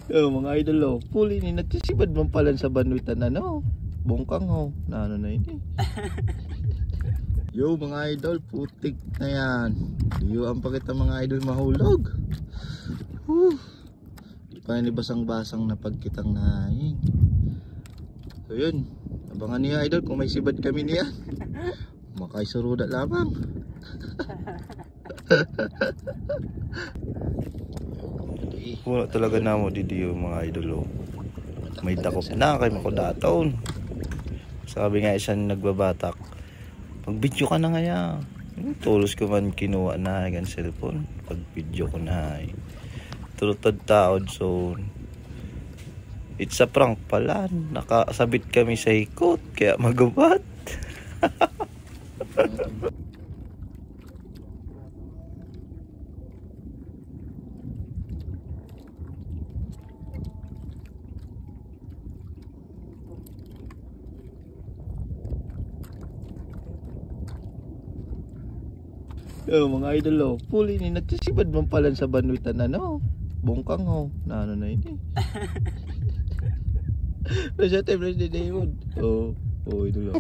Oh, mga idol oh. Puli ni nagsisibad man pala sa banwitan ano. Bongkang ho. Na ano na ini. Yo mga idol, putik na yan. Yo ang pakita mga idol mahulog. Di pa ni basang-basang na pagkitang naing. So yun, abangan niya idol kung may sibad kami niya. Makaisuruda lamang. Wala talaga na mo didiyo mga idol oh. May dakop na kay makudaton. Sabi nga isang nagbabatak, pag video ka na nga ya. Tulos ko man kinuha na gan cellphone. Pag video ko na turutod taod so it's a prank pala. Nakasabit kami sa ikot kaya magabat. Oh, mga idol oh. Puli ni nagsisibad man pala sa banwitan ano. Bongkang ho. Na ano na ini. Nasa time na si David. Oh, idol oh.